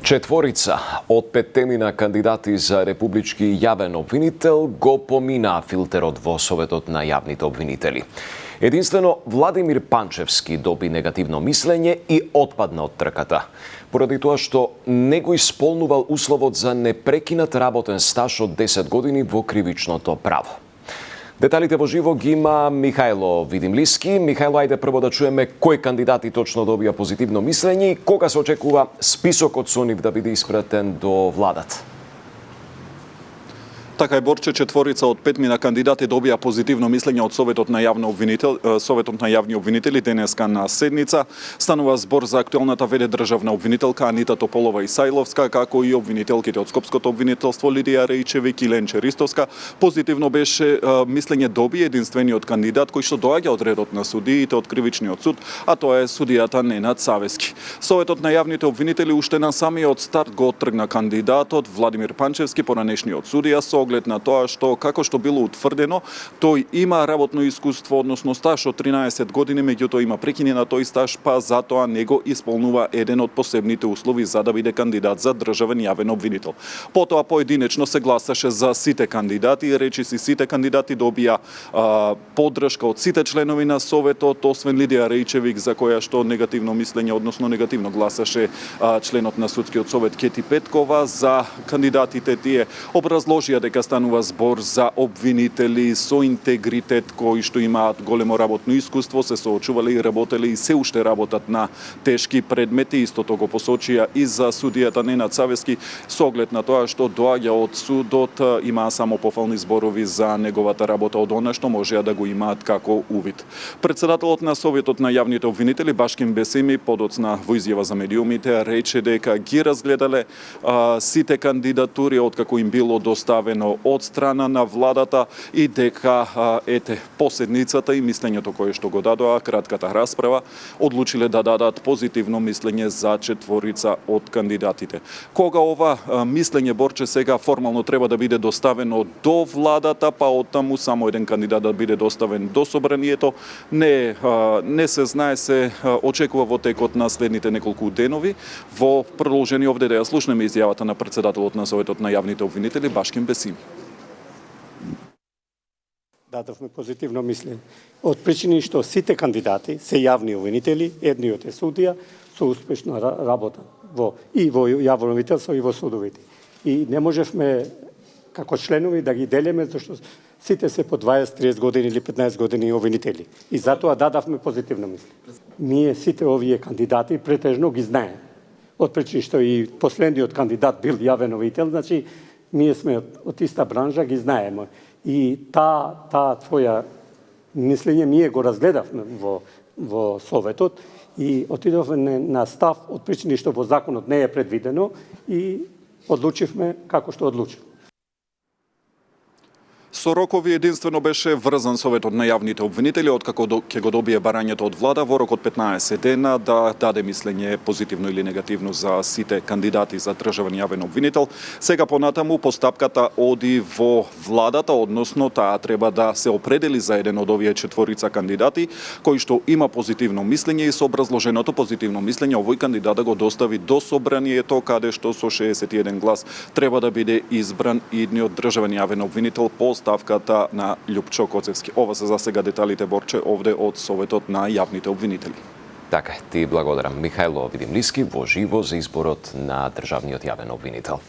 Четворица од петтемина кандидати за републички јавен обвинител го поминаа филтерот во Советот на јавните обвинители. Единствено, Владимир Панчевски доби негативно мислење и отпадна од трката, поради тоа што не го исполнувал условот за непрекинат работен стаж од 10 години во кривичното право. Деталите во живо ги има Михајло Видимлиски. Михајло, ајде прво да чуеме кои кандидати точно добија позитивно мислење и кога се очекува списокот со нив да биде испратен до владата. Така е, Борче, четворица од петмина кандидати добија позитивно мислење од Советот на јавни обвинители денеска на седница. Станува збор за актуелната ВД државна обвинителка Анита Тополова Исајловска, како и обвинителките од Скопското обвинителство Лидија Рејчевик и Ленче Ристовска. Позитивно беше мислење доби единствениот кандидат кој што доаѓа од редот на судиите од Кривичниот суд, а тоа е судијата Ненад Савески. Советот на јавните обвинители уште на самиот старт го оттргна кандидатот Владимир Панчевски, поранешниот судија, со оглед на тоа што, како што било утврдено, тој има работно искуство, односно стаж од 13 години, меѓутоа има прекинена тој стаж, па затоа не го исполнува еден од посебните услови за да биде кандидат за државен јавен обвинител. Потоа поединечно се гласаше за сите кандидати, речиси сите кандидати добија поддршка од сите членови на Советот, освен Лидија Рејчевик, за која што негативно мислење, односно негативно гласаше членот на Судскиот совет Кети Петкова. За кандидатите тие образложија дека станува збор за обвинители со интегритет кои што имаат големо работно искуство, се соочувале и работеле и се уште работат на тешки предмети. Истото го посочија и за судијата Ненад Савески, со оглед на тоа што доаѓа од судот, имаа само пофални зборови за неговата работа од она што можеа да го имаат како увид. Председателот на Советот на јавните обвинители Башким Бесеми подоцна во изјава за медиумите рече дека ги разгледале сите кандидатури откако им било доставено од страна на владата и дека по седницата и мислењето кое што го дадоа, кратката расправа, одлучиле да дадат позитивно мислење за четворица од кандидатите. Кога ова мислење, Борче, сега формално треба да биде доставено до владата, па оттаму само еден кандидат да биде доставен до собранието, не се знае, се очекува во текот на следните неколку денови. Во продолжение овде да ја слушнеме изјавата на председателот на Советот на јавните обвинители Башким Бесими. Дадовме позитивно мислење. Од причини што сите кандидати се јавни обвинители, едниот е судија, со успешна работа во јавно обвинителство и во судовите. И не можевме како членови да ги делиме, зашто сите се по 20-30 години или 15 години обвинители. И затоа дадавме позитивно мислење. Ние сите овие кандидати претежно ги знаеме. Од причини што и последниот кандидат бил јавен обвинител, значи ние сме од иста бранжа, ги знаеме. И таа твоја мислење ние го разгледавме во Советот и отидовме на став од причини што во законот не е предвидено и одлучивме како што одлучивме. Со рокови единствено беше врзан Советот на јавните обвинители, откако ќе го добие барањето од влада во рок од 15 дена да даде мислење позитивно или негативно за сите кандидати за државен јавен обвинител. Сега понатаму постапката оди во владата, односно таа треба да се определи за еден од овие четворица кандидати кој што има позитивно мислење и со образложеното позитивно мислење овој кандидат да го достави до собранието, каде што со 61 глас треба да биде избран идниот државен јавен обвинител по ставката на Љупчо Коцевски. Ова се за сега деталите, Борче, овде од Советот на јавните обвинители. Така, ти благодарам Михајло Видимлиски во живо за изборот на државниот јавен обвинител.